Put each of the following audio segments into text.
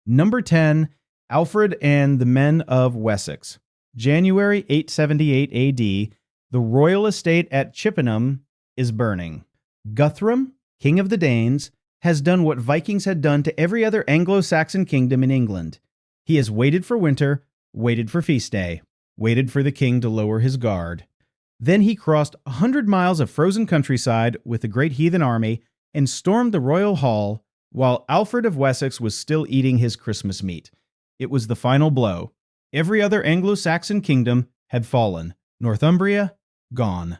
Number 10, Alfred and the Men of Wessex. January 878 AD, the royal estate at Chippenham is burning. Guthrum, king of the Danes, has done what Vikings had done to every other Anglo-Saxon kingdom in England. He has waited for winter, waited for feast day, waited for the king to lower his guard. Then he crossed 100 miles of frozen countryside with the great heathen army and stormed the royal hall while Alfred of Wessex was still eating his Christmas meat. It was the final blow. Every other Anglo-Saxon kingdom had fallen. Northumbria, gone.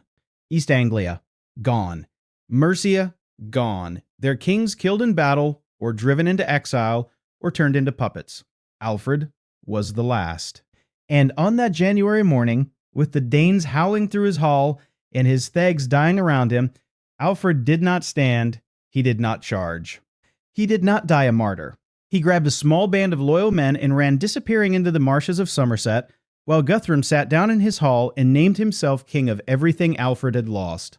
East Anglia, gone. Mercia, gone. Their kings killed in battle, or driven into exile, or turned into puppets. Alfred was the last. And on that January morning, with the Danes howling through his hall and his thags dying around him, Alfred did not stand, he did not charge. He did not die a martyr. He grabbed a small band of loyal men and ran disappearing into the marshes of Somerset, while Guthrum sat down in his hall and named himself king of everything Alfred had lost.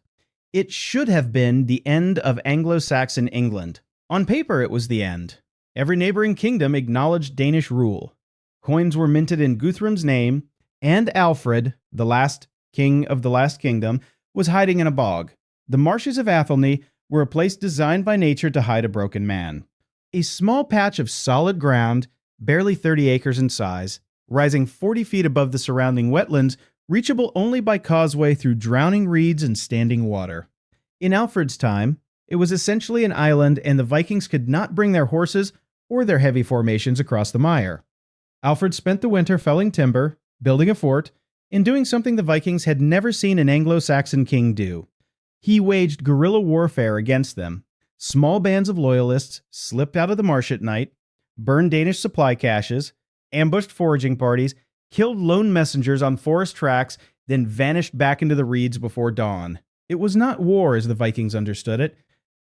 It should have been the end of Anglo-Saxon England. On paper, it was the end. Every neighboring kingdom acknowledged Danish rule. Coins were minted in Guthrum's name, and Alfred, the last king of the last kingdom, was hiding in a bog. The marshes of Athelney were a place designed by nature to hide a broken man. A small patch of solid ground, barely 30 acres in size, rising 40 feet above the surrounding wetlands, reachable only by causeway through drowning reeds and standing water. In Alfred's time, it was essentially an island, and the Vikings could not bring their horses or their heavy formations across the mire. Alfred spent the winter felling timber, building a fort, and doing something the Vikings had never seen an Anglo-Saxon king do. He waged guerrilla warfare against them. Small bands of loyalists slipped out of the marsh at night, burned Danish supply caches, ambushed foraging parties, killed lone messengers on forest tracks, then vanished back into the reeds before dawn. It was not war as the Vikings understood it.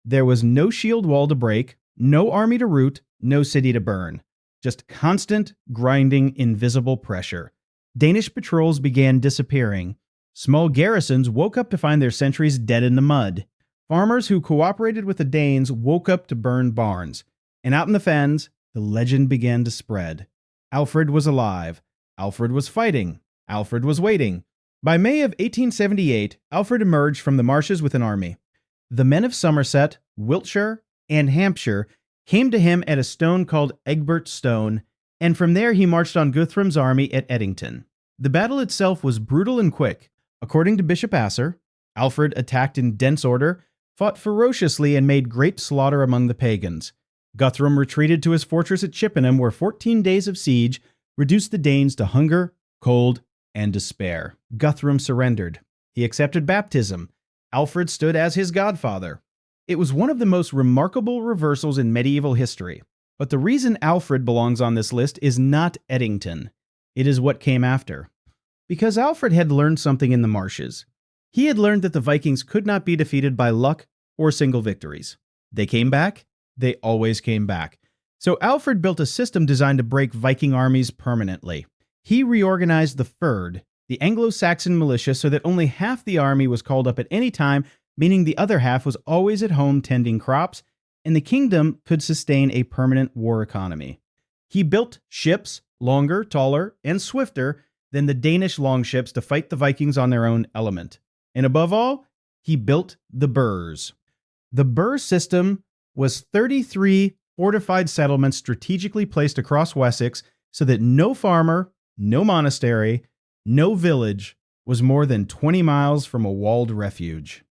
There was no shield wall to break, no army to root, no city to burn. Just constant, grinding, invisible pressure. Danish patrols began disappearing. Small garrisons woke up to find their sentries dead in the mud. Farmers who cooperated with the Danes woke up to burn barns. And out in the fens, the legend began to spread. Alfred was alive. Alfred was fighting. Alfred was waiting. By May of 1878, Alfred emerged from the marshes with an army. The men of Somerset, Wiltshire, and Hampshire came to him at a stone called Egbert's Stone, and from there he marched on Guthrum's army at Eddington. The battle itself was brutal and quick. According to Bishop Asser, Alfred attacked in dense order, fought ferociously, and made great slaughter among the pagans. Guthrum retreated to his fortress at Chippenham, where 14 days of siege reduced the Danes to hunger, cold, and despair. Guthrum surrendered. He accepted baptism. Alfred stood as his godfather. It was one of the most remarkable reversals in medieval history. But the reason Alfred belongs on this list is not Eddington. It is what came after. Because Alfred had learned something in the marshes. He had learned that the Vikings could not be defeated by luck or single victories. They came back. They always came back. So Alfred built a system designed to break Viking armies permanently. He reorganized the Fyrd, the Anglo-Saxon militia, so that only half the army was called up at any time, meaning the other half was always at home tending crops, and the kingdom could sustain a permanent war economy. He built ships longer, taller, and swifter than the Danish longships to fight the Vikings on their own element. And above all, he built the burhs. The burh system was 33 fortified settlements strategically placed across Wessex so that no farmer, no monastery, no village was more than 20 miles from a walled refuge.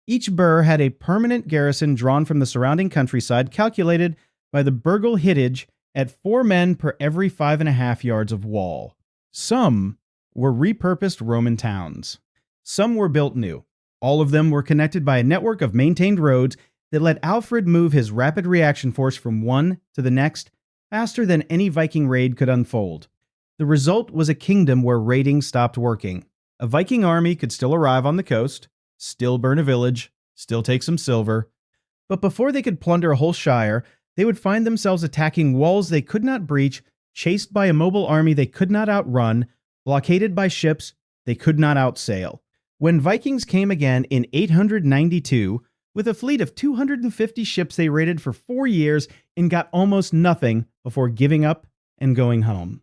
Each burh had a permanent garrison drawn from the surrounding countryside, calculated by the burghl hittage at 4 men per every 5.5 yards of wall. Some were repurposed Roman towns. Some were built new. All of them were connected by a network of maintained roads that let Alfred move his rapid reaction force from one to the next faster than any Viking raid could unfold. The result was a kingdom where raiding stopped working. A Viking army could still arrive on the coast, still burn a village, still take some silver, but before they could plunder a whole shire, they would find themselves attacking walls they could not breach, chased by a mobile army they could not outrun, blockaded by ships they could not outsail. When Vikings came again in 892, With a fleet of 250 ships, they raided for 4 years and got almost nothing before giving up and going home.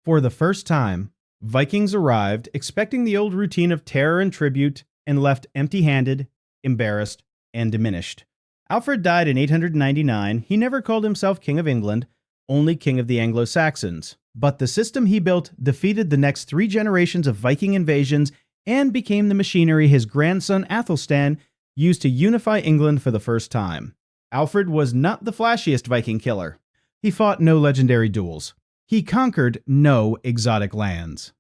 For the first time, Vikings arrived expecting the old routine of terror and tribute and left empty-handed, embarrassed, and diminished. Alfred died in 899. He never called himself King of England, only King of the Anglo-Saxons. But the system he built defeated the next 3 generations of Viking invasions and became the machinery his grandson Athelstan used to unify England for the first time. Alfred was not the flashiest Viking killer. He fought no legendary duels. He conquered no exotic lands.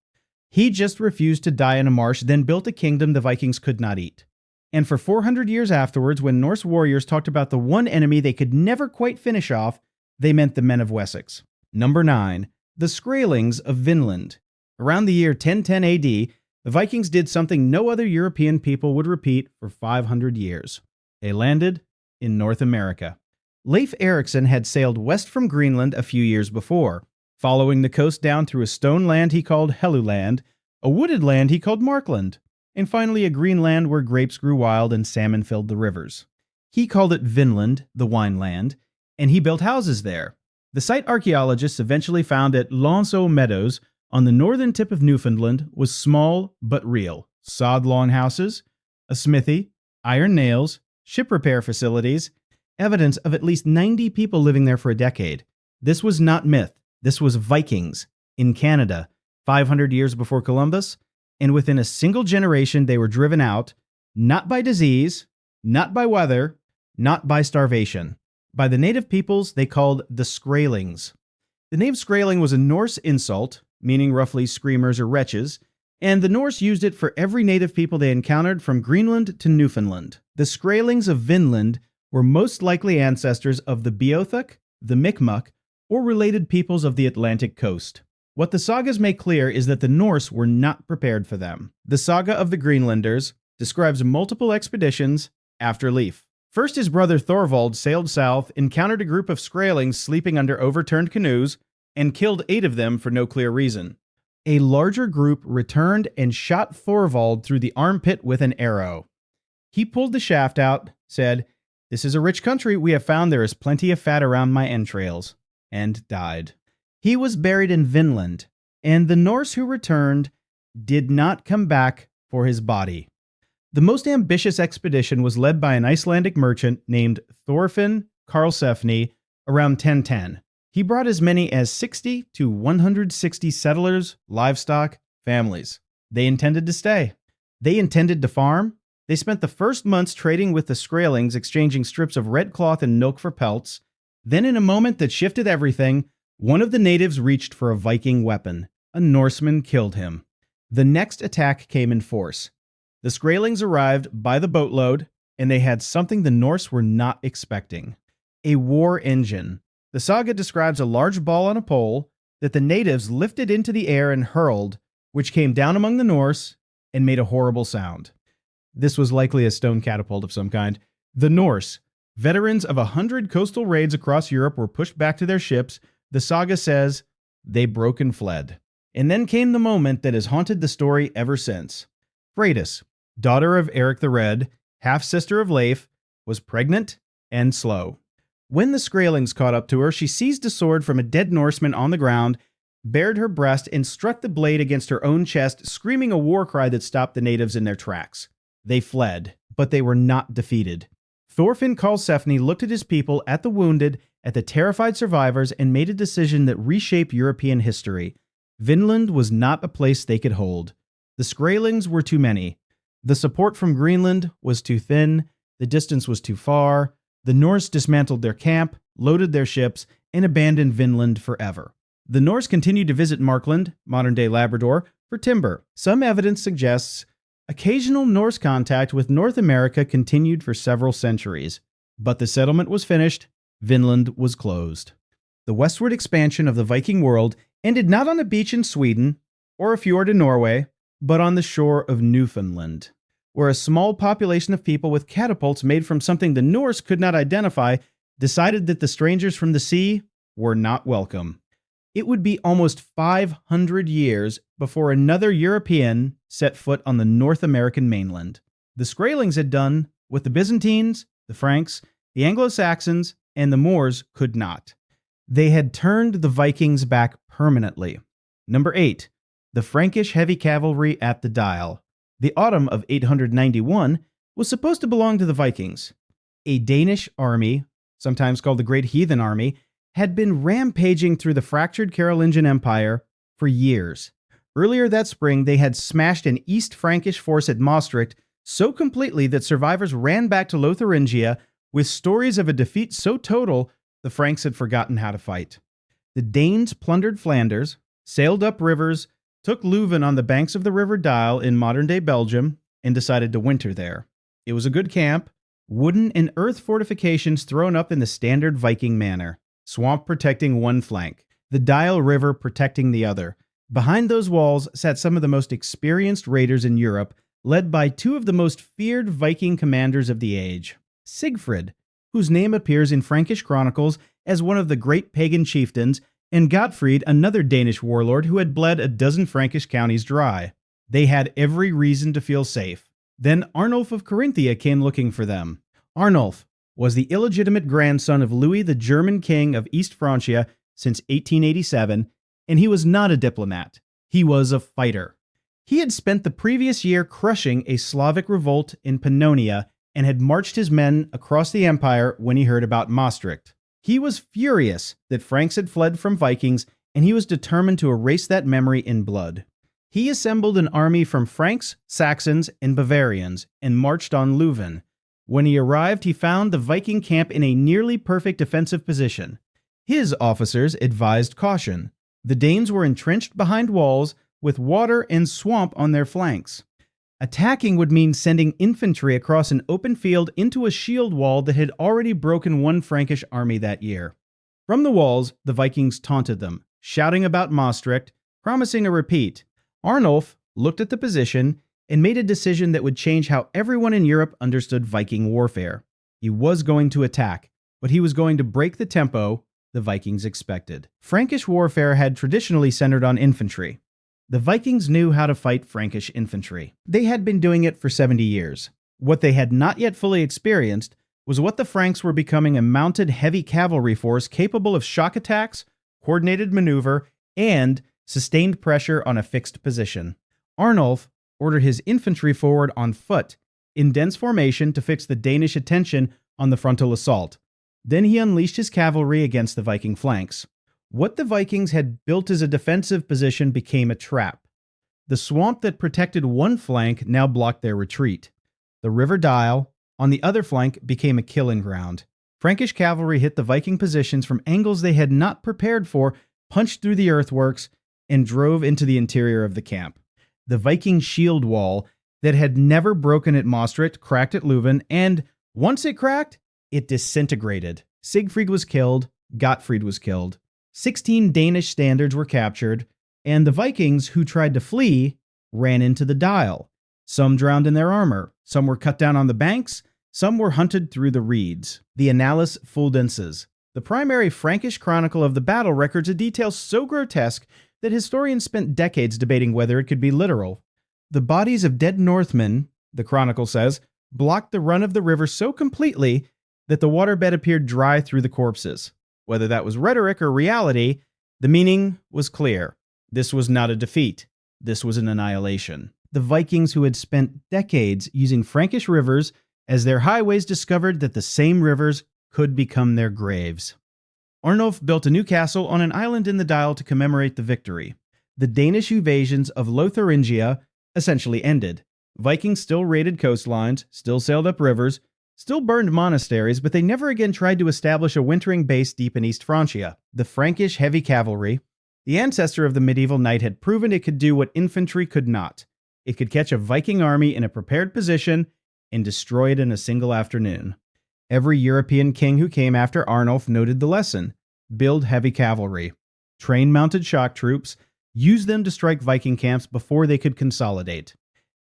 He just refused to die in a marsh, then built a kingdom the Vikings could not eat. And for 400 years afterwards, when Norse warriors talked about the one enemy they could never quite finish off, they meant the men of Wessex. Number 9. The Skraelings of Vinland. Around the year 1010 AD, the Vikings did something no other European people would repeat for 500 years. They landed in North America. Leif Erikson had sailed west from Greenland a few years before, following the coast down through a stone land he called Helluland, a wooded land he called Markland, and finally a green land where grapes grew wild and salmon filled the rivers. He called it Vinland, the wine land, and he built houses there. The site archaeologists eventually found at Lonceau Meadows on the northern tip of Newfoundland was small but real. Sod lawn houses, a smithy, iron nails, ship repair facilities, evidence of at least 90 people living there for a decade. This was not myth. This was Vikings in Canada, 500 years before Columbus, and within a single generation they were driven out, not by disease, not by weather, not by starvation, by the native peoples they called the Skraelings. The name Skraeling was a Norse insult, meaning roughly screamers or wretches, and the Norse used it for every native people they encountered from Greenland to Newfoundland. The Skraelings of Vinland were most likely ancestors of the Beothuk, the Mi'kmaq, or related peoples of the Atlantic coast. What the sagas make clear is that the Norse were not prepared for them. The saga of the Greenlanders describes multiple expeditions after Leif. First, his brother Thorvald sailed south, encountered a group of Skraelings sleeping under overturned canoes, and killed 8 of them for no clear reason. A larger group returned and shot Thorvald through the armpit with an arrow. He pulled the shaft out, said, "This is a rich country. We have found there is plenty of fat around my entrails," and died. He was buried in Vinland, and the Norse who returned did not come back for his body. The most ambitious expedition was led by an Icelandic merchant named Thorfinn Karlsefni around 1010. He brought as many as 60 to 160 settlers, livestock, families. They intended to stay. They intended to farm. They spent the first months trading with the Skraelings, exchanging strips of red cloth and milk for pelts. Then, in a moment that shifted everything, one of the natives reached for a Viking weapon. A Norseman killed him. The next attack came in force. The Skraelings arrived by the boatload, and they had something the Norse were not expecting: a war engine. The saga describes a large ball on a pole that the natives lifted into the air and hurled, which came down among the Norse and made a horrible sound. This was likely a stone catapult of some kind. The Norse, veterans of 100 coastal raids across Europe, were pushed back to their ships. The saga says they broke and fled. And then came the moment that has haunted the story ever since. Freydis, daughter of Eric the Red, half-sister of Leif, was pregnant and slow. When the Skraelings caught up to her, she seized a sword from a dead Norseman on the ground, bared her breast, and struck the blade against her own chest, screaming a war cry that stopped the natives in their tracks. They fled, but they were not defeated. Thorfinn Karlsefni looked at his people, at the wounded, at the terrified survivors, and made a decision that reshaped European history. Vinland was not a place they could hold. The Skraelings were too many. The support from Greenland was too thin. The distance was too far. The Norse dismantled their camp, loaded their ships, and abandoned Vinland forever. The Norse continued to visit Markland, modern-day Labrador, for timber. Some evidence suggests occasional Norse contact with North America continued for several centuries. But the settlement was finished. Vinland was closed. The westward expansion of the Viking world ended not on a beach in Sweden or a fjord in Norway, but on the shore of Newfoundland, where a small population of people with catapults made from something the Norse could not identify decided that the strangers from the sea were not welcome. It would be almost 500 years before another European set foot on the North American mainland. The Skraelings had done What the Byzantines, the Franks, the Anglo-Saxons, and the Moors could not. They had turned the Vikings back permanently. Number 8. The Frankish heavy cavalry at the Dial. The autumn of 891 was supposed to belong to the Vikings. A Danish army, sometimes called the Great Heathen Army, had been rampaging through the fractured Carolingian Empire for years. Earlier that spring, they had smashed an East Frankish force at Maastricht so completely that survivors ran back to Lotharingia with stories of a defeat so total the Franks had forgotten how to fight. The Danes plundered Flanders, sailed up rivers, took Leuven on the banks of the River Dial in modern-day Belgium, and decided to winter there. It was a good camp, wooden and earth fortifications thrown up in the standard Viking manner, swamp protecting one flank, the Dial River protecting the other. Behind those walls sat some of the most experienced raiders in Europe, led by two of the most feared Viking commanders of the age. Sigfrid, whose name appears in Frankish chronicles as one of the great pagan chieftains, and Gottfried, another Danish warlord who had bled a dozen Frankish counties dry. They had every reason to feel safe. Then Arnulf of Carinthia came looking for them. Arnulf was the illegitimate grandson of Louis, the German king of East Francia since 1887, and he was not a diplomat. He was a fighter. He had spent the previous year crushing a Slavic revolt in Pannonia and had marched his men across the empire when he heard about Maastricht. He was furious that Franks had fled from Vikings, and he was determined to erase that memory in blood. He assembled an army from Franks, Saxons, and Bavarians and marched on Leuven. When he arrived, he found the Viking camp in a nearly perfect defensive position. His officers advised caution. The Danes were entrenched behind walls with water and swamp on their flanks. Attacking would mean sending infantry across an open field into a shield wall that had already broken one Frankish army that year. From the walls, the Vikings taunted them, shouting about Maastricht, promising a repeat. Arnulf looked at the position and made a decision that would change how everyone in Europe understood Viking warfare. He was going to attack, but he was going to break the tempo the Vikings expected. Frankish warfare had traditionally centered on infantry. The Vikings knew how to fight Frankish infantry. They had been doing it for 70 years. What they had not yet fully experienced was what the Franks were becoming: a mounted heavy cavalry force capable of shock attacks, coordinated maneuver, and sustained pressure on a fixed position. Arnulf ordered his infantry forward on foot, in dense formation, to fix the Danish attention on the frontal assault. Then he unleashed his cavalry against the Viking flanks. What the Vikings had built as a defensive position became a trap. The swamp that protected one flank now blocked their retreat. The River Dial, on the other flank, became a killing ground. Frankish cavalry hit the Viking positions from angles they had not prepared for, punched through the earthworks, and drove into the interior of the camp. The Viking shield wall that had never broken at Maastricht cracked at Leuven, and once it cracked, it disintegrated. Siegfried was killed, Gottfried was killed. 16 Danish standards were captured, and the Vikings who tried to flee ran into the Dial. Some drowned in their armor, some were cut down on the banks, some were hunted through the reeds. The Annales Fuldenses, the primary Frankish chronicle of the battle, records a detail so grotesque that historians spent decades debating whether it could be literal. The bodies of dead Northmen, the chronicle says, blocked the run of the river so completely that the waterbed appeared dry through the corpses. Whether that was rhetoric or reality, the meaning was clear. This was not a defeat. This was an annihilation. The Vikings, who had spent decades using Frankish rivers as their highways, discovered that the same rivers could become their graves. Arnulf built a new castle on an island in the Dial to commemorate the victory. The Danish invasions of Lotharingia essentially ended. Vikings still raided coastlines, still sailed up rivers, still burned monasteries, but they never again tried to establish a wintering base deep in East Francia. The Frankish heavy cavalry, the ancestor of the medieval knight, had proven it could do what infantry could not. It could catch a Viking army in a prepared position and destroy it in a single afternoon. Every European king who came after Arnulf noted the lesson: build heavy cavalry, train mounted shock troops, use them to strike Viking camps before they could consolidate.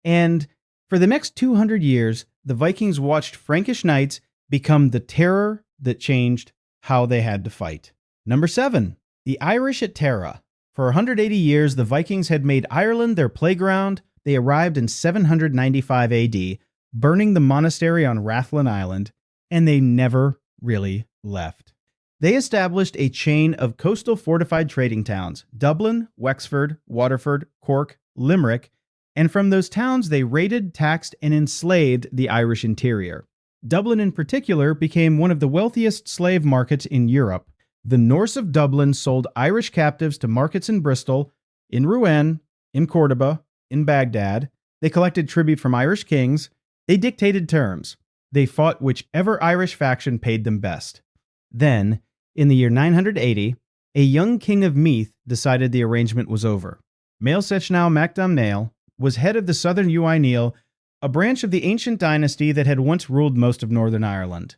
And for the next 200 years, the Vikings watched Frankish knights become the terror that changed how they had to fight. Number 7. The Irish at Tara. For 180 years, the Vikings had made Ireland their playground. They arrived in 795 AD, burning the monastery on Rathlin Island, and they never really left. They established a chain of coastal fortified trading towns: Dublin, Wexford, Waterford, Cork, Limerick, and from those towns they raided, taxed, and enslaved the Irish interior. Dublin in particular became one of the wealthiest slave markets in Europe. The Norse of Dublin sold Irish captives to markets in Bristol, in Rouen, in Córdoba, in Baghdad. They collected tribute from Irish kings. They dictated terms. They fought whichever Irish faction paid them best. Then, in the year 980, a young king of Meath decided the arrangement was over. Mael Sechnaill Mac Domhnaill was head of the Southern Uí Néill, a branch of the ancient dynasty that had once ruled most of Northern Ireland.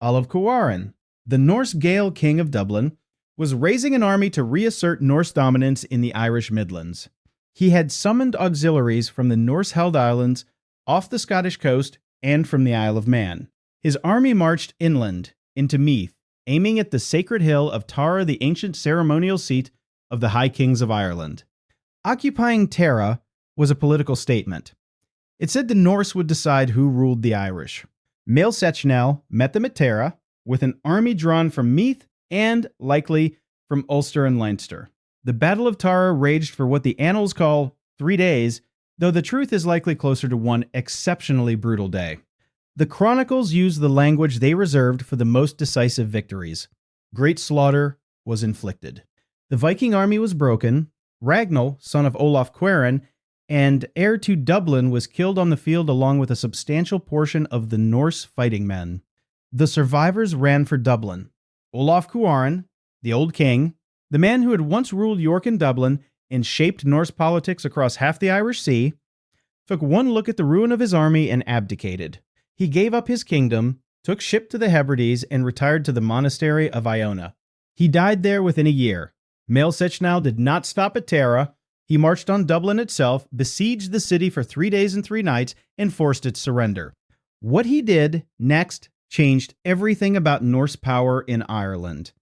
Olaf Cuaran, the Norse Gael king of Dublin, was raising an army to reassert Norse dominance in the Irish Midlands. He had summoned auxiliaries from the Norse-held islands, off the Scottish coast, and from the Isle of Man. His army marched inland, into Meath, aiming at the sacred hill of Tara, the ancient ceremonial seat of the High Kings of Ireland. Occupying Tara was a political statement. It said the Norse would decide who ruled the Irish. Mael Sechnaill met them at Tara with an army drawn from Meath and, likely, from Ulster and Leinster. The Battle of Tara raged for what the annals call 3 days, though the truth is likely closer to one exceptionally brutal day. The chronicles use the language they reserved for the most decisive victories. Great slaughter was inflicted. The Viking army was broken. Ragnall, son of Olaf Cuaran, and heir to Dublin, was killed on the field along with a substantial portion of the Norse fighting men. The survivors ran for Dublin. Olaf Cuaran, the Old King, the man who had once ruled York and Dublin and shaped Norse politics across half the Irish Sea, took one look at the ruin of his army and abdicated. He gave up his kingdom, took ship to the Hebrides, and retired to the monastery of Iona. He died there within a year. Mael Sechnaill did not stop at Tara. He marched on Dublin itself, besieged the city for 3 days and 3 nights, and forced its surrender. What he did next changed everything about Norse power in Ireland.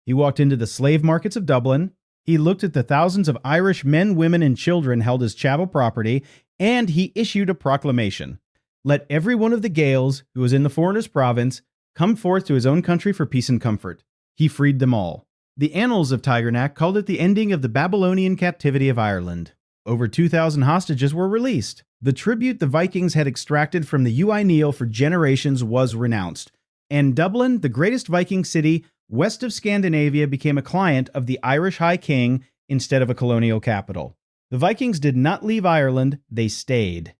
He walked into the slave markets of Dublin. He looked at the thousands of Irish men, women, and children held as chattel property, and he issued a proclamation. Let every one of the Gaels who was in the foreigner's province come forth to his own country for peace and comfort. He freed them all. The annals of Tigernach called it the ending of the Babylonian captivity of Ireland. Over 2,000 hostages were released. The tribute the Vikings had extracted from the Uí Néill for generations was renounced, and Dublin, the greatest Viking city west of Scandinavia, became a client of the Irish High King instead of a colonial capital. The Vikings did not leave Ireland, they stayed.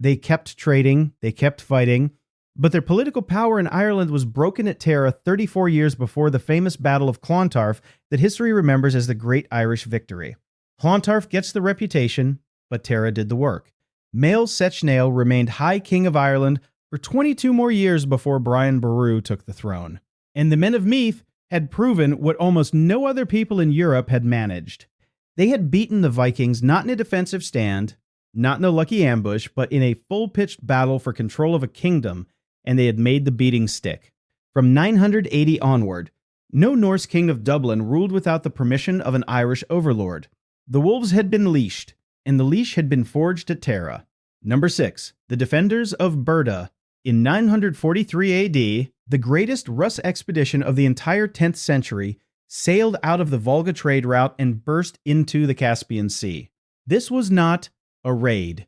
They kept trading, they kept fighting, but their political power in Ireland was broken at Tara 34 years before the famous Battle of Clontarf that history remembers as the Great Irish Victory. Clontarf gets the reputation, but Tara did the work. Mael Sechnaill remained High King of Ireland for 22 more years before Brian Boru took the throne. And the men of Meath had proven what almost no other people in Europe had managed. They had beaten the Vikings not in a defensive stand, not in a lucky ambush, but in a full-pitched battle for control of a kingdom, and they had made the beating stick. From 980 onward, no Norse king of Dublin ruled without the permission of an Irish overlord. The wolves had been leashed, and the leash had been forged at Tara. Number 6. The Defenders of Barda. In 943 AD, the greatest Rus expedition of the entire 10th century sailed out of the Volga trade route and burst into the Caspian Sea. This was not a raid.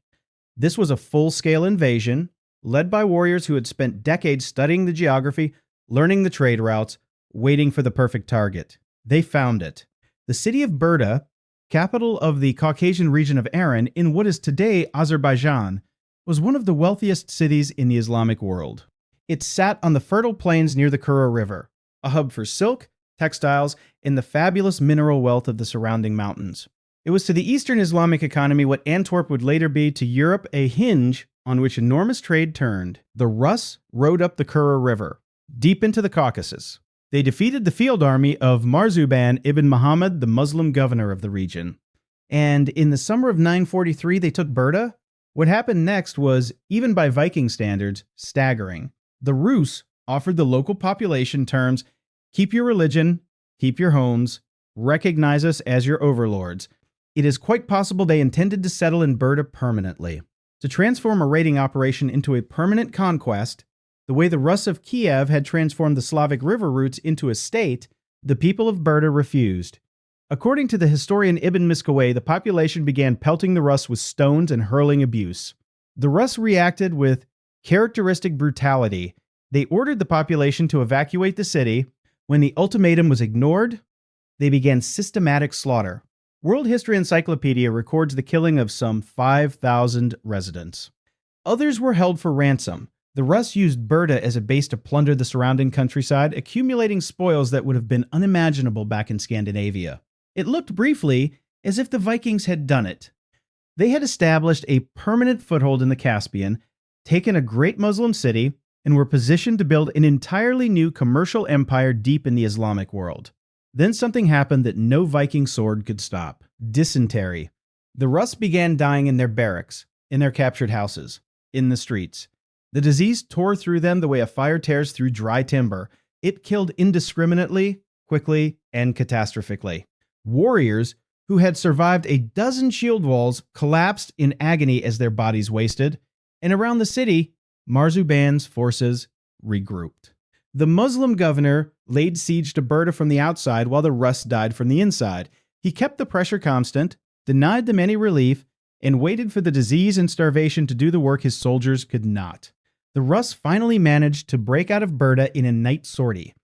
This was a full-scale invasion, led by warriors who had spent decades studying the geography, learning the trade routes, waiting for the perfect target. They found it. The city of Barda, capital of the Caucasian region of Aran in what is today Azerbaijan, was one of the wealthiest cities in the Islamic world. It sat on the fertile plains near the Kura River, a hub for silk, textiles, and the fabulous mineral wealth of the surrounding mountains. It was to the Eastern Islamic economy what Antwerp would later be to Europe, a hinge on which enormous trade turned. The Rus rode up the Kura River, deep into the Caucasus. They defeated the field army of Marzuban ibn Muhammad, the Muslim governor of the region. And in the summer of 943, they took Barda. What happened next was, even by Viking standards, staggering. The Rus offered the local population terms: keep your religion, keep your homes, recognize us as your overlords. It is quite possible they intended to settle in Barda permanently. To transform a raiding operation into a permanent conquest, the way the Rus of Kiev had transformed the Slavic river routes into a state, the people of Barda refused. According to the historian Ibn Miskawayh, the population began pelting the Rus with stones and hurling abuse. The Rus reacted with characteristic brutality. They ordered the population to evacuate the city. When the ultimatum was ignored, they began systematic slaughter. World History Encyclopedia records the killing of some 5,000 residents. Others were held for ransom. The Rus used Barda as a base to plunder the surrounding countryside, accumulating spoils that would have been unimaginable back in Scandinavia. It looked briefly as if the Vikings had done it. They had established a permanent foothold in the Caspian, taken a great Muslim city, and were positioned to build an entirely new commercial empire deep in the Islamic world. Then something happened that no Viking sword could stop. Dysentery. The Rus began dying in their barracks, in their captured houses, in the streets. The disease tore through them the way a fire tears through dry timber. It killed indiscriminately, quickly, and catastrophically. Warriors who had survived a dozen shield walls collapsed in agony as their bodies wasted, and around the city, Marzuban's forces regrouped. The Muslim governor laid siege to Barda from the outside while the Rus died from the inside. He kept the pressure constant, denied them any relief, and waited for the disease and starvation to do the work his soldiers could not. The Rus finally managed to break out of Barda in a night sortie.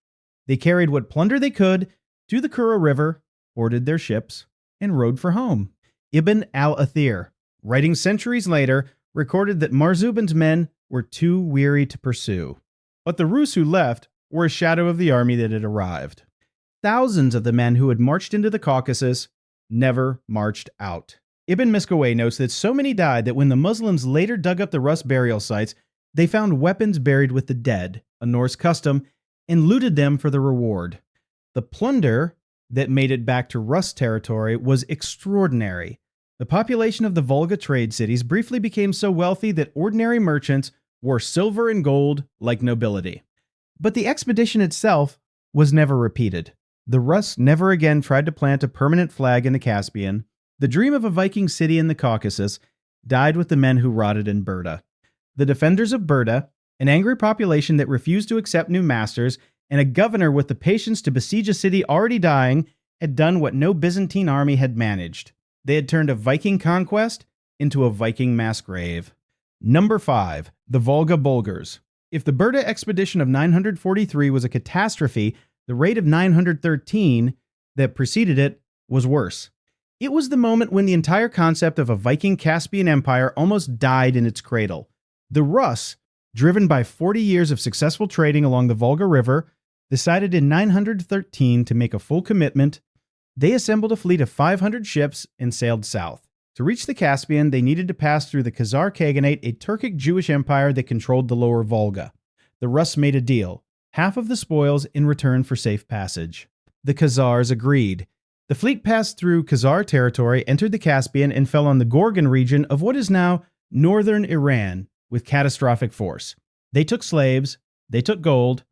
They carried what plunder they could to the Kura River, boarded their ships, and rode for home. Ibn al-Athir, writing centuries later, recorded that Marzuban's men were too weary to pursue. But the Rus who left were a shadow of the army that had arrived. Thousands of the men who had marched into the Caucasus never marched out. Ibn Miskawayh notes that so many died that when the Muslims later dug up the Rus burial sites, they found weapons buried with the dead, a Norse custom, and looted them for the reward. The plunder that made it back to Rus territory was extraordinary. The population of the Volga trade cities briefly became so wealthy that ordinary merchants wore silver and gold like nobility. But the expedition itself was never repeated. The Rus never again tried to plant a permanent flag in the Caspian. The dream of a Viking city in the Caucasus died with the men who rotted in Barda. The Defenders of Barda, an angry population that refused to accept new masters, and a governor with the patience to besiege a city already dying, had done what no Byzantine army had managed. They had turned a Viking conquest into a Viking mass grave. Number 5. The Volga Bulgars. If the Barda expedition of 943 was a catastrophe, the raid of 913 that preceded it was worse. It was the moment when the entire concept of a Viking Caspian empire almost died in its cradle. The Rus, driven by 40 years of successful trading along the Volga River, decided in 913 to make a full commitment. They assembled a fleet of 500 ships and sailed south. To reach the Caspian, they needed to pass through the Khazar Khaganate, a Turkic Jewish empire that controlled the lower Volga. The Rus made a deal, half of the spoils in return for safe passage. The Khazars agreed. The fleet passed through Khazar territory, entered the Caspian, and fell on the Gorgan region of what is now northern Iran with catastrophic force. They took slaves, they took gold,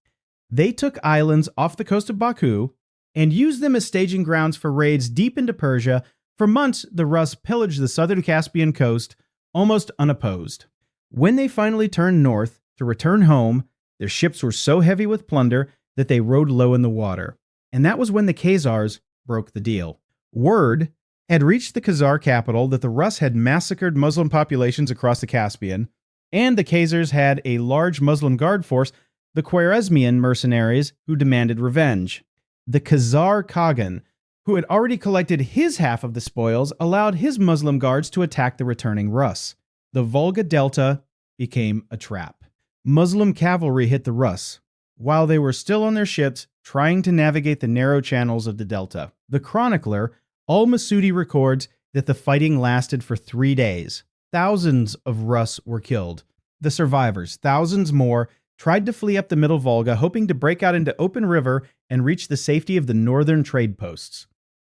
they took islands off the coast of Baku, and used them as staging grounds for raids deep into Persia. For months, the Rus pillaged the southern Caspian coast, almost unopposed. When they finally turned north to return home, their ships were so heavy with plunder that they rode low in the water. And that was when the Khazars broke the deal. Word had reached the Khazar capital that the Rus had massacred Muslim populations across the Caspian, and the Khazars had a large Muslim guard force, the Khwarezmian mercenaries, who demanded revenge. The Khazar Khagan, who had already collected his half of the spoils, allowed his Muslim guards to attack the returning Rus. The Volga Delta became a trap. Muslim cavalry hit the Rus, while they were still on their ships trying to navigate the narrow channels of the Delta. The chronicler, Al-Masudi, records that the fighting lasted for 3 days. Thousands of Rus were killed. The survivors, thousands more, tried to flee up the middle Volga, hoping to break out into open river and reach the safety of the northern trade posts.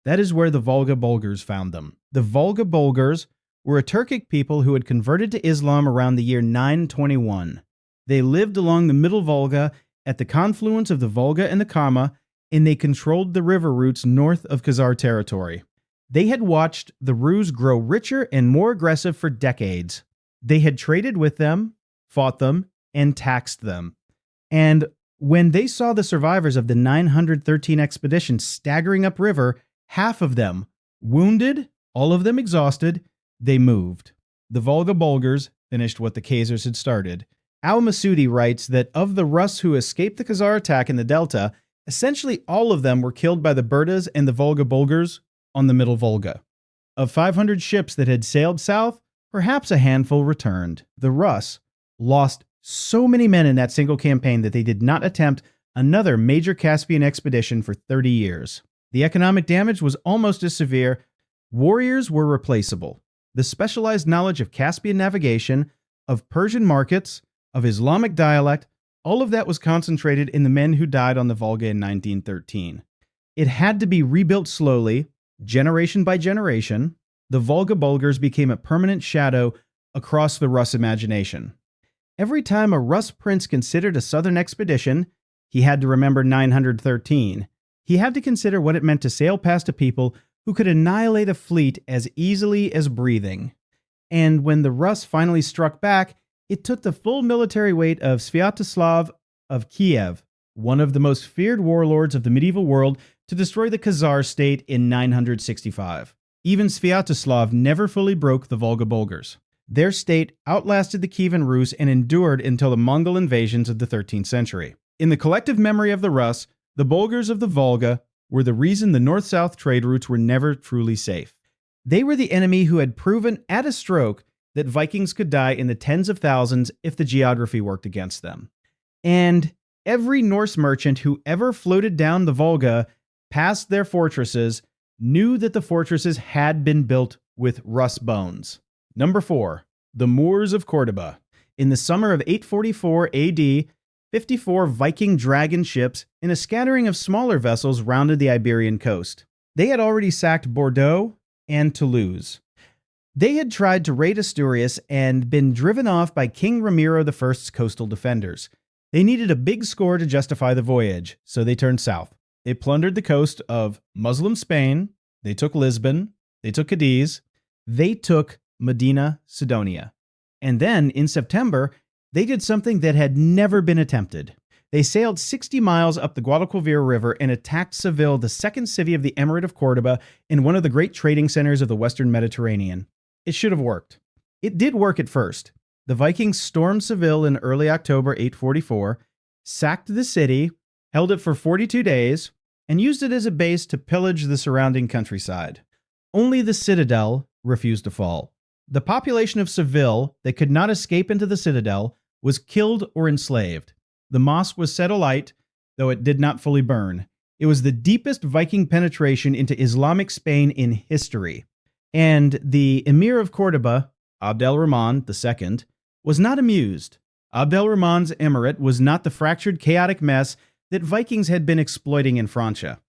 That is where the Volga Bulgars found them. The Volga Bulgars were a Turkic people who had converted to Islam around the year 921. They lived along the middle Volga at the confluence of the Volga and the Kama, and they controlled the river routes north of Khazar territory. They had watched the Rus grow richer and more aggressive for decades. They had traded with them, fought them, and taxed them. And when they saw the survivors of the 913 expedition staggering upriver, half of them wounded, all of them exhausted, they moved. The Volga Bulgars finished what the Khazars had started. Al-Masudi writes that of the Rus who escaped the Khazar attack in the Delta, essentially all of them were killed by the Bardas and the Volga Bulgars on the Middle Volga. Of 500 ships that had sailed south, perhaps a handful returned. The Rus lost so many men in that single campaign that they did not attempt another major Caspian expedition for 30 years. The economic damage was almost as severe. Warriors were replaceable. The specialized knowledge of Caspian navigation, of Persian markets, of Islamic dialect, all of that was concentrated in the men who died on the Volga in 1913. It had to be rebuilt slowly, generation by generation. The Volga Bulgars became a permanent shadow across the Rus imagination. Every time a Rus prince considered a southern expedition, he had to remember 913. He had to consider what it meant to sail past a people who could annihilate a fleet as easily as breathing. And when the Rus finally struck back, it took the full military weight of Sviatoslav of Kiev, one of the most feared warlords of the medieval world, to destroy the Khazar state in 965. Even Sviatoslav never fully broke the Volga Bulgars. Their state outlasted the Kievan Rus and endured until the Mongol invasions of the 13th century. In the collective memory of the Rus, the Bulgars of the Volga were the reason the north-south trade routes were never truly safe. They were the enemy who had proven at a stroke that Vikings could die in the tens of thousands if the geography worked against them. And every Norse merchant who ever floated down the Volga past their fortresses knew that the fortresses had been built with Rus bones. Number 4. The Moors of Córdoba. In the summer of 844 AD, 54 Viking dragon ships and a scattering of smaller vessels rounded the Iberian coast. They had already sacked Bordeaux and Toulouse. They had tried to raid Asturias and been driven off by King Ramiro I's coastal defenders. They needed a big score to justify the voyage, so they turned south. They plundered the coast of Muslim Spain, they took Lisbon, they took Cadiz, they took Medina Sidonia. And then, in September, they did something that had never been attempted. They sailed 60 miles up the Guadalquivir River and attacked Seville, the second city of the Emirate of Córdoba and one of the great trading centers of the Western Mediterranean. It should have worked. It did work at first. The Vikings stormed Seville in early October 844, sacked the city, held it for 42 days, and used it as a base to pillage the surrounding countryside. Only the citadel refused to fall. The population of Seville that could not escape into the citadel was killed or enslaved. The mosque was set alight, though it did not fully burn. It was the deepest Viking penetration into Islamic Spain in history. And the Emir of Córdoba, Abd al-Rahman II, was not amused. Abd al-Rahman's emirate was not the fractured, chaotic mess that Vikings had been exploiting in Francia.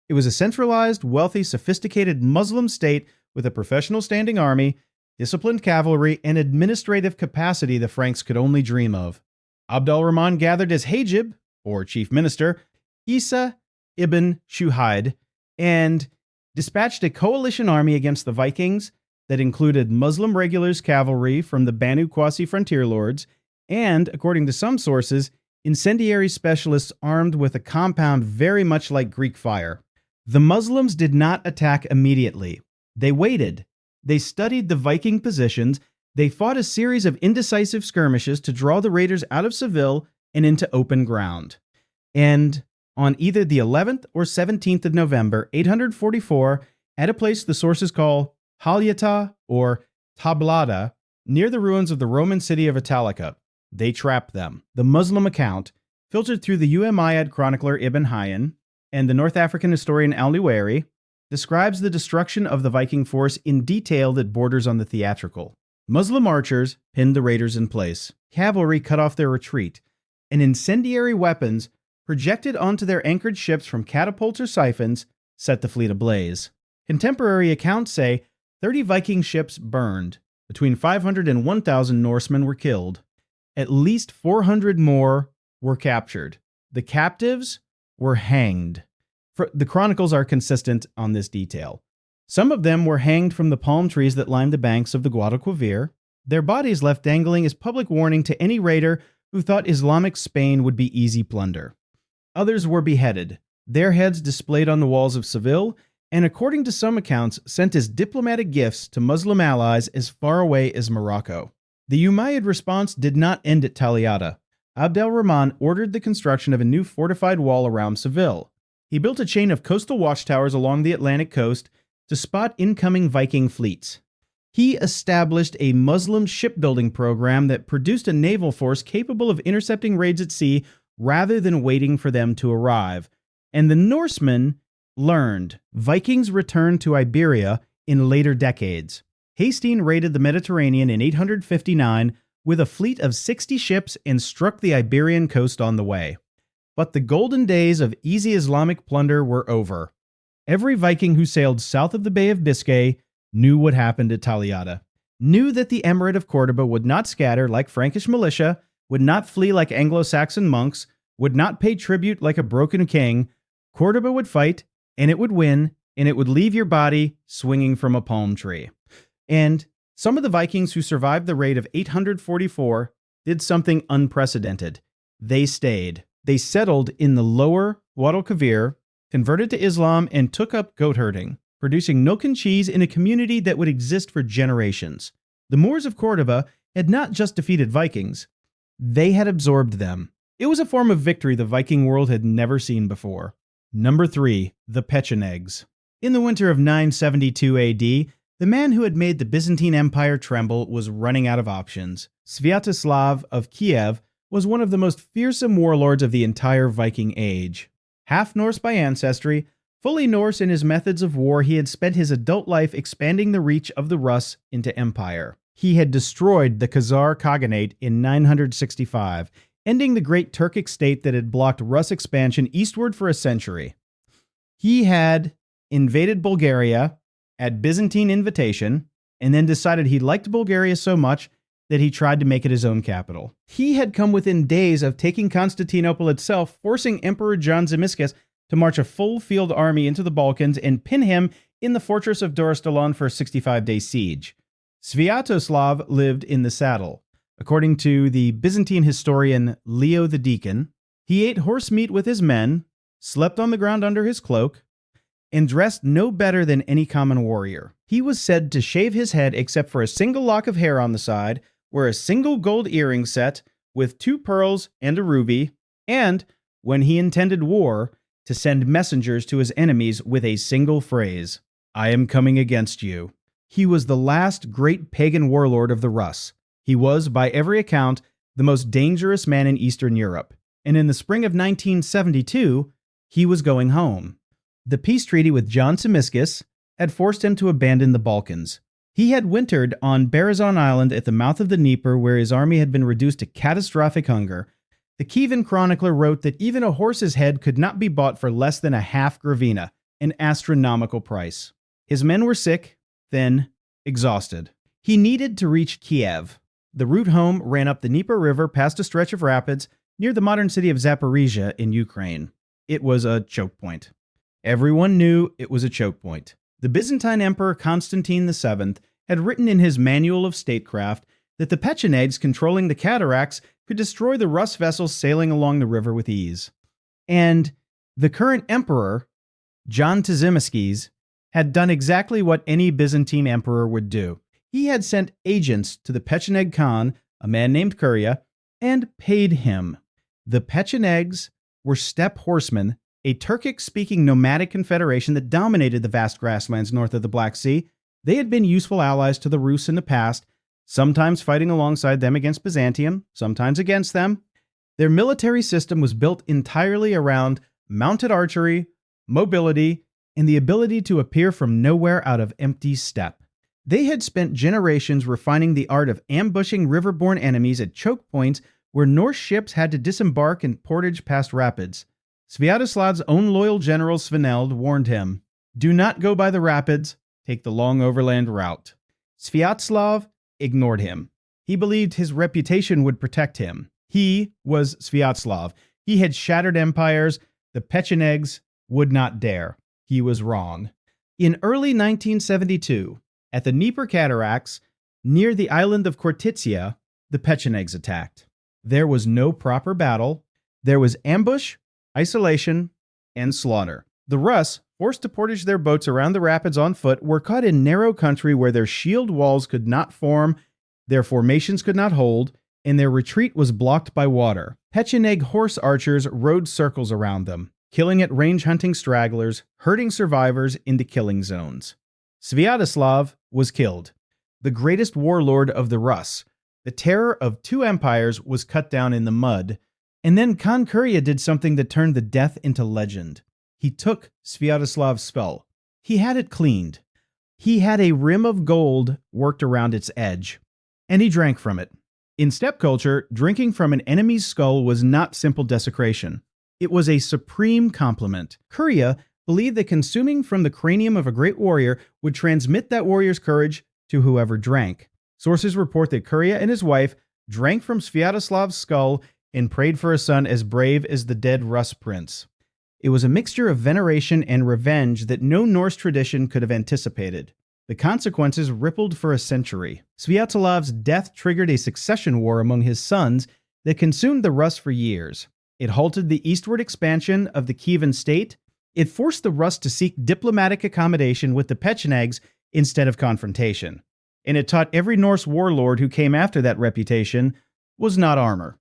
It was a centralized, wealthy, sophisticated Muslim state with a professional standing army, disciplined cavalry, and administrative capacity the Franks could only dream of. Abd al-Rahman gathered as Hajib, or chief minister, Isa ibn Shuhaid, and dispatched a coalition army against the Vikings that included Muslim regulars cavalry from the Banu Qasi frontier lords, and, according to some sources, incendiary specialists armed with a compound very much like Greek fire. The Muslims did not attack immediately. They waited. They studied the Viking positions. They fought a series of indecisive skirmishes to draw the raiders out of Seville and into open ground. And on either the 11th or 17th of November, 844, at a place the sources call Halyata or Tablada, near the ruins of the Roman city of Italica, they trapped them. The Muslim account, filtered through the Umayyad chronicler Ibn Hayyan and the North African historian Al-Nuwairi, describes the destruction of the Viking force in detail that borders on the theatrical. Muslim archers pinned the raiders in place. Cavalry cut off their retreat, and incendiary weapons projected onto their anchored ships from catapults or siphons set the fleet ablaze. Contemporary accounts say 30 Viking ships burned. Between 500 and 1,000 Norsemen were killed. At least 400 more were captured. The captives were hanged. The chronicles are consistent on this detail. Some of them were hanged from the palm trees that lined the banks of the Guadalquivir. their bodies left dangling as public warning to any raider who thought Islamic Spain would be easy plunder. Others were beheaded, their heads displayed on the walls of Seville, and according to some accounts, sent as diplomatic gifts to Muslim allies as far away as Morocco. The Umayyad response did not end at Taliata. Abd al-Rahman ordered the construction of a new fortified wall around Seville. He built a chain of coastal watchtowers along the Atlantic coast to spot incoming Viking fleets. He established a Muslim shipbuilding program that produced a naval force capable of intercepting raids at sea rather than waiting for them to arrive. And the Norsemen learned. Vikings returned to Iberia in later decades. Hasting raided the Mediterranean in 859 with a fleet of 60 ships and struck the Iberian coast on the way. But the golden days of easy Islamic plunder were over. Every Viking who sailed south of the Bay of Biscay knew what happened at Taliata, knew that the Emirate of Córdoba would not scatter like Frankish militia, would not flee like Anglo-Saxon monks, would not pay tribute like a broken king. Córdoba would fight, and it would win, and it would leave your body swinging from a palm tree. And some of the Vikings who survived the raid of 844 did something unprecedented. They stayed. They settled in the lower Guadalquivir, converted to Islam, and took up goat herding, producing milk and cheese in a community that would exist for generations. The Moors of Córdoba had not just defeated Vikings, they had absorbed them. It was a form of victory the Viking world had never seen before. Number 3, the Pechenegs. In the winter of 972 AD, the man who had made the Byzantine Empire tremble was running out of options. Sviatoslav of Kiev was one of the most fearsome warlords of the entire Viking age. Half Norse by ancestry, fully Norse in his methods of war, he had spent his adult life expanding the reach of the Rus into empire. He had destroyed the Khazar Khaganate in 965, ending the great Turkic state that had blocked Rus expansion eastward for a century. He had invaded Bulgaria at Byzantine invitation, and then decided he liked Bulgaria so much that he tried to make it his own capital. He had come within days of taking Constantinople itself, forcing Emperor John Zimisces to march a full-field army into the Balkans and pin him in the fortress of Dorostalon for a 65-day siege. Sviatoslav lived in the saddle. According to the Byzantine historian Leo the Deacon, he ate horse meat with his men, slept on the ground under his cloak, and dressed no better than any common warrior. He was said to shave his head except for a single lock of hair on the side, wear a single gold earring set with 2 pearls and a ruby, and, when he intended war, to send messengers to his enemies with a single phrase, "I am coming against you." He was the last great pagan warlord of the Rus. He was, by every account, the most dangerous man in Eastern Europe. And in the spring of 1972, he was going home. The peace treaty with John Zimisces had forced him to abandon the Balkans. He had wintered on Berezon Island at the mouth of the Dnieper, where his army had been reduced to catastrophic hunger. The Kievan chronicler wrote that even a horse's head could not be bought for less than a half grivina, an astronomical price. His men were sick, thin, exhausted. He needed to reach Kiev. The route home ran up the Dnieper River past a stretch of rapids near the modern city of Zaporizhia in Ukraine. It was a choke point. Everyone knew it was a choke point. The Byzantine Emperor Constantine VII had written in his Manual of Statecraft that the Pechenegs controlling the cataracts could destroy the Rus vessels sailing along the river with ease. And the current emperor, John Zimisces, had done exactly what any Byzantine emperor would do. He had sent agents to the Pecheneg Khan, a man named Kuria, and paid him. The Pechenegs were steppe horsemen, a Turkic-speaking nomadic confederation that dominated the vast grasslands north of the Black Sea. They had been useful allies to the Rus in the past, sometimes fighting alongside them against Byzantium, sometimes against them. Their military system was built entirely around mounted archery, mobility, and the ability to appear from nowhere out of empty steppe. They had spent generations refining the art of ambushing riverborne enemies at choke points where Norse ships had to disembark and portage past rapids. Sviatoslav's own loyal general Sveneld warned him, "Do not go by the rapids, take the long overland route." Sviatoslav ignored him. He believed his reputation would protect him. He was Sviatoslav. He had shattered empires. The Pechenegs would not dare. He was wrong. In early 1972, at the Dnieper Cataracts, Near the island of Khortytsia, the Pechenegs attacked. There was no proper battle. There was ambush, isolation, and slaughter. The Rus, forced to portage their boats around the rapids on foot, were caught in narrow country where their shield walls could not form, their formations could not hold, and their retreat was blocked by water. Pecheneg horse archers rode circles around them, killing at range hunting stragglers, herding survivors into killing zones. Sviatoslav was killed. The greatest warlord of the Rus, the terror of two empires, was cut down in the mud. And then Khan Kurya did something that turned the death into legend. He took Sviatoslav's skull. He had it cleaned. He had a rim of gold worked around its edge, and he drank from it. In steppe culture, drinking from an enemy's skull was not simple desecration. It was a supreme compliment. Kurya believed that consuming from the cranium of a great warrior would transmit that warrior's courage to whoever drank. Sources report that Kurya and his wife drank from Sviatoslav's skull and prayed for a son as brave as the dead Rus prince. It was a mixture of veneration and revenge that no Norse tradition could have anticipated. The consequences rippled for a century. Sviatoslav's death triggered a succession war among his sons that consumed the Rus for years. It halted the eastward expansion of the Kievan state. It forced the Rus to seek diplomatic accommodation with the Pechenegs instead of confrontation. And it taught every Norse warlord who came after that reputation was not armor.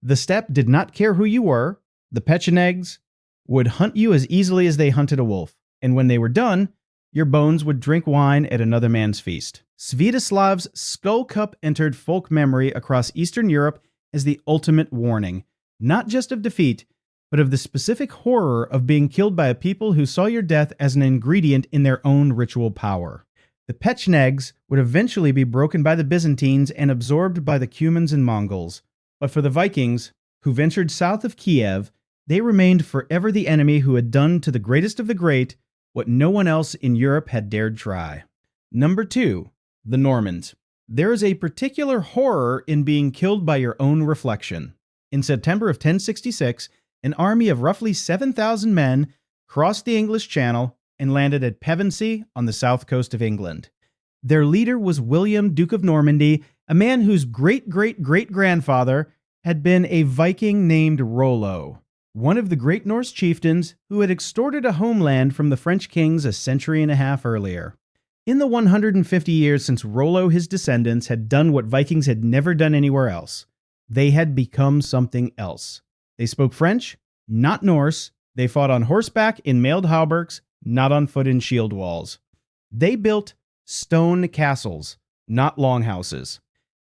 The steppe did not care who you were. The Pechenegs would hunt you as easily as they hunted a wolf. And when they were done, your bones would drink wine at another man's feast. Sviatoslav's skull cup entered folk memory across Eastern Europe as the ultimate warning, not just of defeat, but of the specific horror of being killed by a people who saw your death as an ingredient in their own ritual power. The Pechenegs would eventually be broken by the Byzantines and absorbed by the Cumans and Mongols. But for the Vikings, who ventured south of Kiev, they remained forever the enemy who had done to the greatest of the great what no one else in Europe had dared try. Number 2, the Normans. There is a particular horror in being killed by your own reflection. In September of 1066, an army of roughly 7,000 men crossed the English Channel and landed at Pevensey on the south coast of England. Their leader was William, Duke of Normandy, a man whose great-great-great-grandfather had been a Viking named Rollo, one of the great Norse chieftains who had extorted a homeland from the French kings a century and a half earlier. In the 150 years since Rollo, his descendants had done what Vikings had never done anywhere else. They had become something else. They spoke French, not Norse. They fought on horseback in mailed hauberks, not on foot in shield walls. They built stone castles, not longhouses.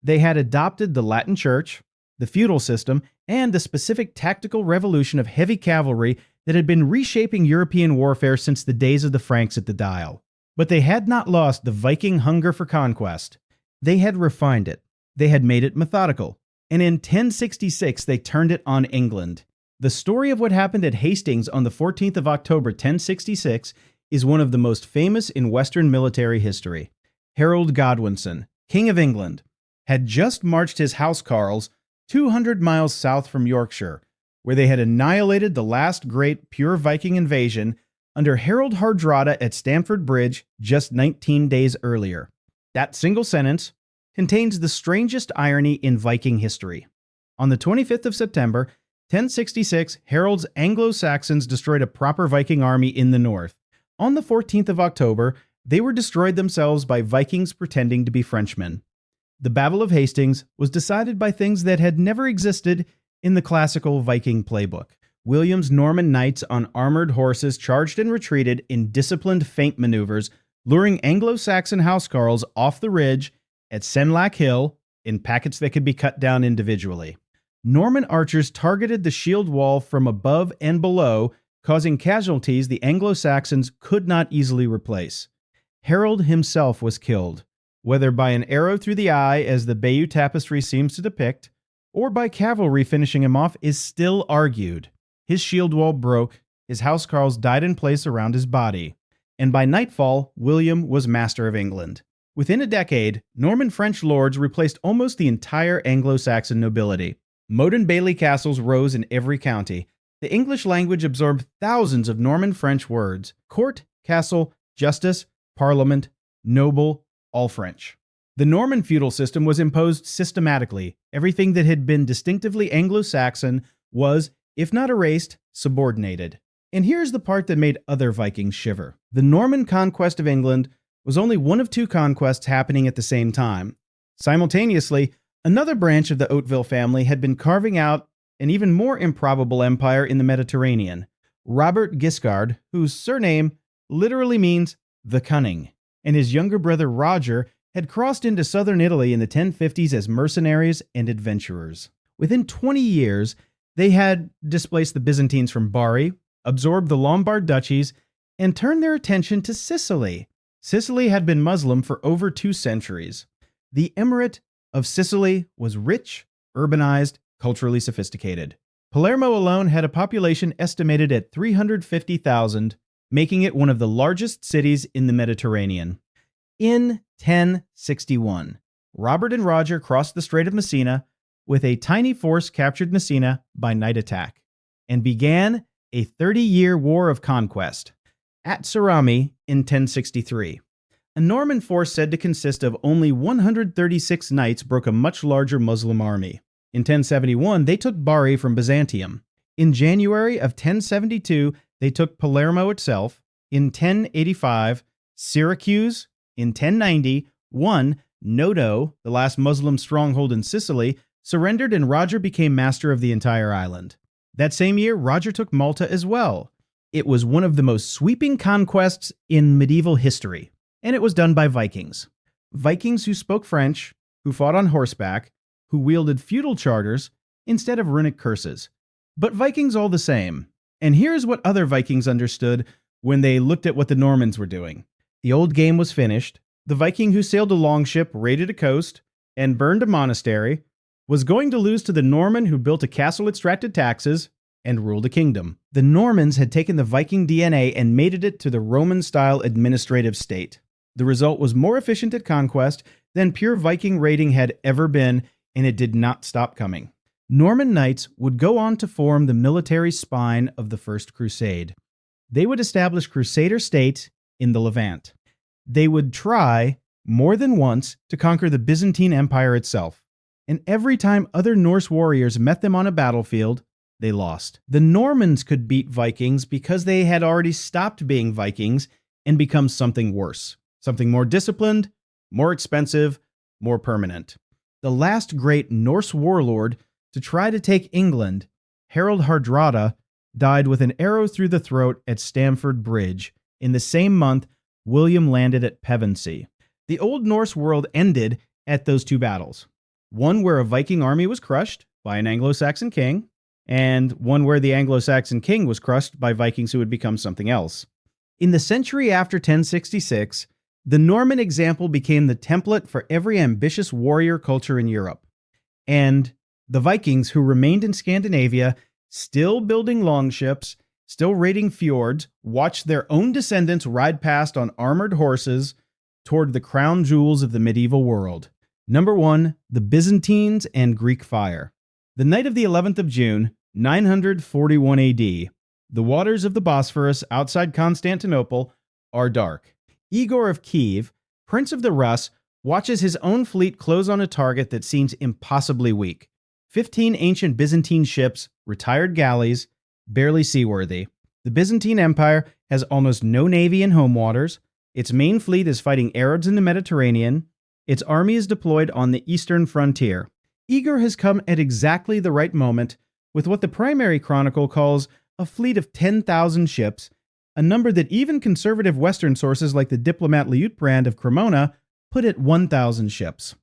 They had adopted the Latin Church, the feudal system, and the specific tactical revolution of heavy cavalry that had been reshaping European warfare since the days of the Franks at the Dial. But they had not lost the Viking hunger for conquest. They had refined it. They had made it methodical. And in 1066, they turned it on England. The story of what happened at Hastings on the 14th of October, 1066, is one of the most famous in Western military history. Harold Godwinson, King of England, had just marched his housecarls 200 miles south from Yorkshire, where they had annihilated the last great pure Viking invasion under Harold Hardrada at Stamford Bridge just 19 days earlier. That single sentence contains the strangest irony in Viking history. On the 25th of September, 1066, Harold's Anglo-Saxons destroyed a proper Viking army in the north. On the 14th of October, they were destroyed themselves by Vikings pretending to be Frenchmen. The Battle of Hastings was decided by things that had never existed in the classical Viking playbook. William's Norman knights on armored horses charged and retreated in disciplined feint maneuvers, luring Anglo-Saxon housecarls off the ridge at Senlac Hill in packets that could be cut down individually. Norman archers targeted the shield wall from above and below, causing casualties the Anglo-Saxons could not easily replace. Harold himself was killed, whether by an arrow through the eye, as the Bayeux Tapestry seems to depict, or by cavalry finishing him off, is still argued. His shield wall broke, his housecarls died in place around his body, and by nightfall, William was master of England. Within a decade, Norman French lords replaced almost the entire Anglo-Saxon nobility. Moat and Bailey castles rose in every county. The English language absorbed thousands of Norman French words: court, castle, justice, parliament, noble, all French. The Norman feudal system was imposed systematically. Everything that had been distinctively Anglo-Saxon was, if not erased, subordinated. And here's the part that made other Vikings shiver. The Norman conquest of England was only one of two conquests happening at the same time. Simultaneously, another branch of the Hauteville family had been carving out an even more improbable empire in the Mediterranean. Robert Guiscard, whose surname literally means the cunning, and his younger brother Roger had crossed into southern Italy in the 1050s as mercenaries and adventurers. Within 20 years, they had displaced the Byzantines from Bari, absorbed the Lombard duchies, and turned their attention to Sicily. Sicily had been Muslim for over 2 centuries. The Emirate of Sicily was rich, urbanized, culturally sophisticated. Palermo alone had a population estimated at 350,000, making it one of the largest cities in the Mediterranean. In 1061, Robert and Roger crossed the Strait of Messina with a tiny force, captured Messina by night attack, and began a 30-year war of conquest. At Sarami in 1063, a Norman force said to consist of only 136 knights broke a much larger Muslim army. In 1071, they took Bari from Byzantium. In January of 1072, they took Palermo itself. In 1085, Syracuse. In 1090, Noto, the last Muslim stronghold in Sicily, surrendered and Roger became master of the entire island. That same year, Roger took Malta as well. It was one of the most sweeping conquests in medieval history, and it was done by Vikings. Vikings who spoke French, who fought on horseback, who wielded feudal charters instead of runic curses. But Vikings all the same. And here's what other Vikings understood when they looked at what the Normans were doing. The old game was finished. The Viking who sailed a longship, raided a coast, and burned a monastery was going to lose to the Norman who built a castle, extracted taxes, and ruled a kingdom. The Normans had taken the Viking DNA and mated it to the Roman-style administrative state. The result was more efficient at conquest than pure Viking raiding had ever been, and it did not stop coming. Norman knights would go on to form the military spine of the First Crusade. They would establish crusader states in the Levant. They would try, more than once, to conquer the Byzantine Empire itself. And every time other Norse warriors met them on a battlefield, they lost. The Normans could beat Vikings because they had already stopped being Vikings and become something worse. Something more disciplined, more expensive, more permanent. The last great Norse warlord to try to take England, Harald Hardrada, died with an arrow through the throat at Stamford Bridge. In the same month, William landed at Pevensey. The Old Norse world ended at those two battles. One where a Viking army was crushed by an Anglo-Saxon king, and one where the Anglo-Saxon king was crushed by Vikings who had become something else. In the century after 1066, the Norman example became the template for every ambitious warrior culture in Europe. And the Vikings who remained in Scandinavia, still building longships, still raiding fjords, watched their own descendants ride past on armored horses toward the crown jewels of the medieval world. Number 1, the Byzantines and Greek fire. The night of the 11th of June, 941 AD, the waters of the Bosphorus outside Constantinople are dark. Igor of Kiev, Prince of the Rus, watches his own fleet close on a target that seems impossibly weak. 15 ancient Byzantine ships, retired galleys, barely seaworthy. The Byzantine Empire has almost no navy in home waters. Its main fleet is fighting Arabs in the Mediterranean. Its army is deployed on the eastern frontier. Igor has come at exactly the right moment with what the primary chronicle calls a fleet of 10,000 ships, a number that even conservative Western sources like the diplomat Liutprand of Cremona put at 1,000 ships.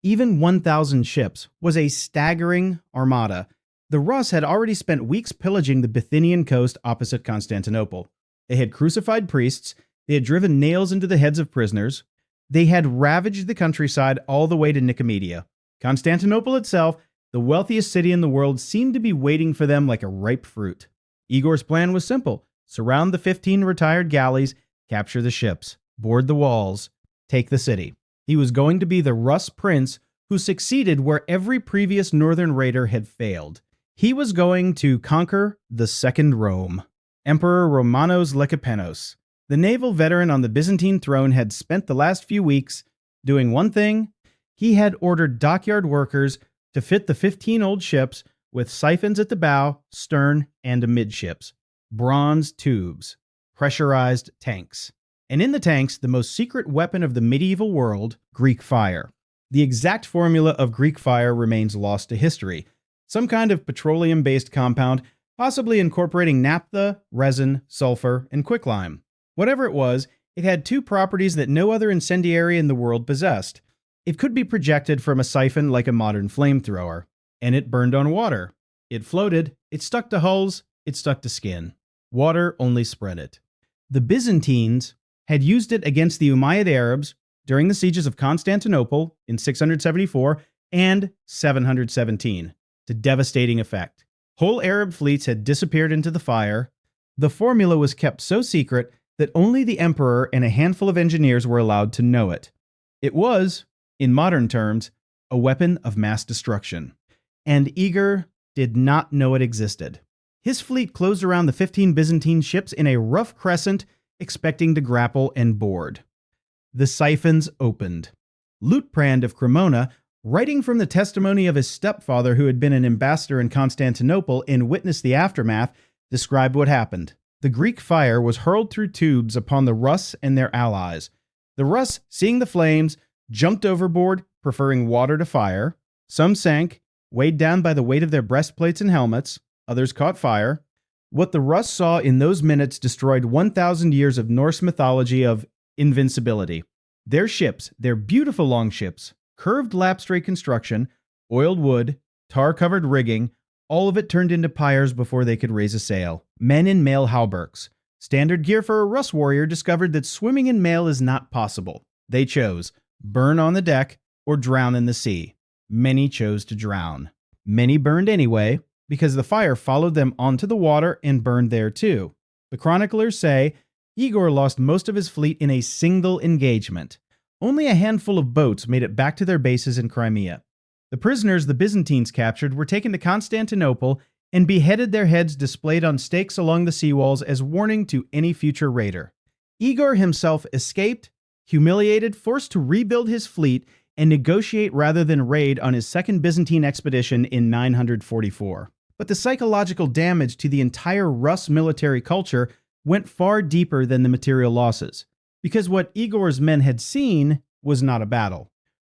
Even 1,000 ships was a staggering armada. The Rus had already spent weeks pillaging the Bithynian coast opposite Constantinople. They had crucified priests, they had driven nails into the heads of prisoners, they had ravaged the countryside all the way to Nicomedia. Constantinople itself, the wealthiest city in the world, seemed to be waiting for them like a ripe fruit. Igor's plan was simple: surround the 15 retired galleys, capture the ships, board the walls, take the city. He was going to be the Rus prince who succeeded where every previous northern raider had failed. He was going to conquer the Second Rome. Emperor Romanos Lecapenus, the naval veteran on the Byzantine throne, had spent the last few weeks doing one thing. He had ordered dockyard workers to fit the 15 old ships with siphons at the bow, stern, and amidships, bronze tubes, pressurized tanks. And in the tanks, the most secret weapon of the medieval world, Greek fire. The exact formula of Greek fire remains lost to history. Some kind of petroleum-based compound, possibly incorporating naphtha, resin, sulfur, and quicklime. Whatever it was, it had two properties that no other incendiary in the world possessed. It could be projected from a siphon like a modern flamethrower, and it burned on water. It floated, it stuck to hulls, it stuck to skin. Water only spread it. The Byzantines had used it against the Umayyad Arabs during the sieges of Constantinople in 674 and 717, to devastating effect. Whole Arab fleets had disappeared into the fire. The formula was kept so secret that only the emperor and a handful of engineers were allowed to know it. It was, in modern terms, a weapon of mass destruction. And Igor did not know it existed. His fleet closed around the 15 Byzantine ships in a rough crescent, expecting to grapple and board. The siphons opened. Liutprand of Cremona, writing from the testimony of his stepfather who had been an ambassador in Constantinople and witnessed the aftermath, described what happened. The Greek fire was hurled through tubes upon the Rus and their allies. The Rus, seeing the flames, jumped overboard, preferring water to fire. Some sank, weighed down by the weight of their breastplates and helmets. Others caught fire. What the Rus saw in those minutes destroyed 1,000 years of Norse mythology of invincibility. Their ships, their beautiful longships, curved lapstrade construction, oiled wood, tar-covered rigging, all of it turned into pyres before they could raise a sail. Men in mail hauberks. Standard gear for a Rus warrior discovered that swimming in mail is not possible. They chose burn on the deck or drown in the sea. Many chose to drown. Many burned anyway, because the fire followed them onto the water and burned there too. The chroniclers say Igor lost most of his fleet in a single engagement. Only a handful of boats made it back to their bases in Crimea. The prisoners the Byzantines captured were taken to Constantinople and beheaded, their heads displayed on stakes along the seawalls as warning to any future raider. Igor himself escaped, humiliated, forced to rebuild his fleet and negotiate rather than raid on his second Byzantine expedition in 944. But the psychological damage to the entire Rus military culture went far deeper than the material losses, because what Igor's men had seen was not a battle.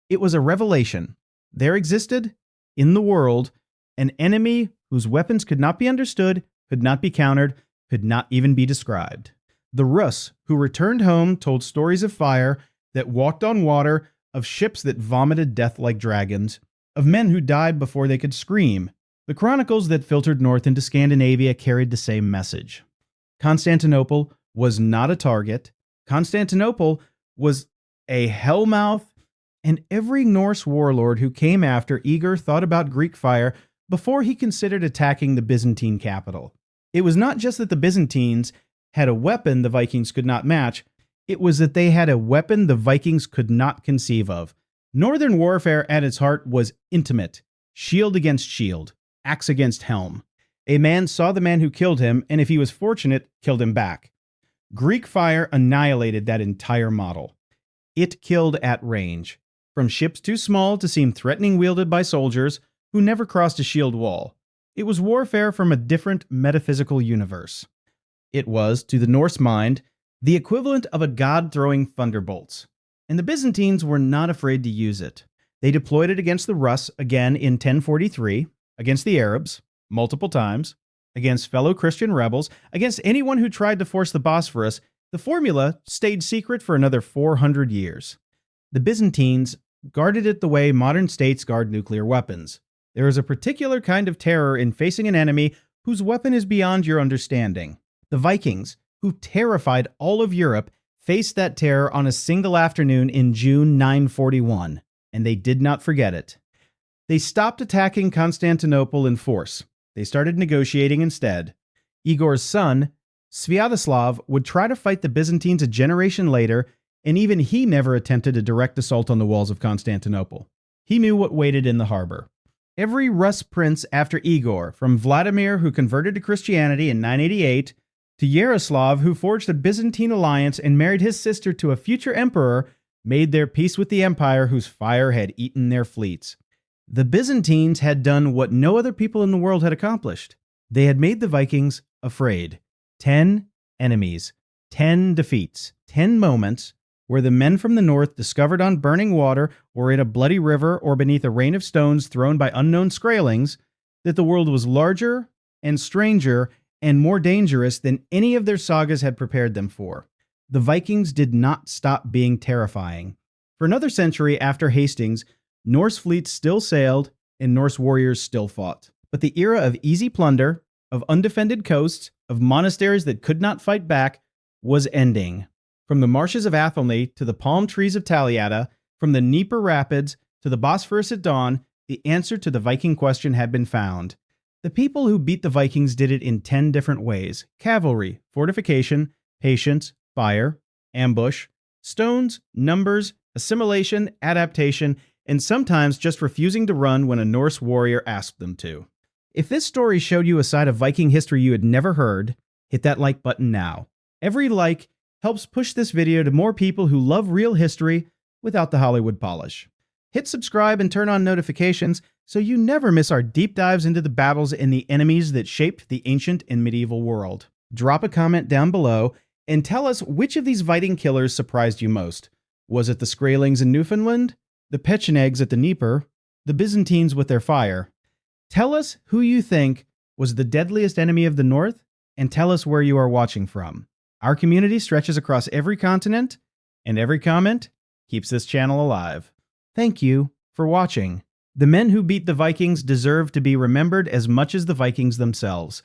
It was a revelation. There existed, in the world, an enemy whose weapons could not be understood, could not be countered, could not even be described. The Rus, who returned home, told stories of fire that walked on water, of ships that vomited death like dragons, of men who died before they could scream. The chronicles that filtered north into Scandinavia carried the same message. Constantinople was not a target. Constantinople was a hellmouth, and every Norse warlord who came after Igor thought about Greek fire before he considered attacking the Byzantine capital. It was not just that the Byzantines had a weapon the Vikings could not match, it was that they had a weapon the Vikings could not conceive of. Northern warfare at its heart was intimate, shield against shield, axe against helm. A man saw the man who killed him, and if he was fortunate, killed him back. Greek fire annihilated that entire model. It killed at range, from ships too small to seem threatening wielded by soldiers who never crossed a shield wall. It was warfare from a different metaphysical universe. It was, to the Norse mind, the equivalent of a god throwing thunderbolts. And the Byzantines were not afraid to use it. They deployed it against the Rus again in 1043, against the Arabs, multiple times, against fellow Christian rebels, against anyone who tried to force the Bosphorus. The formula stayed secret for another 400 years. The Byzantines guarded it the way modern states guard nuclear weapons. There is a particular kind of terror in facing an enemy whose weapon is beyond your understanding. The Vikings, who terrified all of Europe, faced that terror on a single afternoon in June 941, and they did not forget it. They stopped attacking Constantinople in force. They started negotiating instead. Igor's son, Sviatoslav, would try to fight the Byzantines a generation later, and even he never attempted a direct assault on the walls of Constantinople. He knew what waited in the harbor. Every Rus prince after Igor, from Vladimir, who converted to Christianity in 988, to Yaroslav, who forged a Byzantine alliance and married his sister to a future emperor, made their peace with the empire whose fire had eaten their fleets. The Byzantines had done what no other people in the world had accomplished. They had made the Vikings afraid. 10 enemies, 10 defeats, 10 moments where the men from the north discovered on burning water or in a bloody river or beneath a rain of stones thrown by unknown Skraelings that the world was larger and stranger and more dangerous than any of their sagas had prepared them for. The Vikings did not stop being terrifying. For another century after Hastings, Norse fleets still sailed and Norse warriors still fought. But the era of easy plunder, of undefended coasts, of monasteries that could not fight back, was ending. From the marshes of Athelney to the palm trees of Taliata, from the Dnieper rapids to the Bosphorus at dawn, the answer to the Viking question had been found. The people who beat the Vikings did it in 10 different ways: cavalry, fortification, patience, fire, ambush, stones, numbers, assimilation, adaptation, and sometimes just refusing to run when a Norse warrior asked them to. If this story showed you a side of Viking history you had never heard, hit that like button now. Every like helps push this video to more people who love real history without the Hollywood polish. Hit subscribe and turn on notifications so you never miss our deep dives into the battles and the enemies that shaped the ancient and medieval world. Drop a comment down below and tell us which of these Viking killers surprised you most. Was it the Skraelings in Newfoundland, the Pechenegs at the Dnieper, the Byzantines with their fire? Tell us who you think was the deadliest enemy of the North, and tell us where you are watching from. Our community stretches across every continent, and every comment keeps this channel alive. Thank you for watching. The men who beat the Vikings deserve to be remembered as much as the Vikings themselves.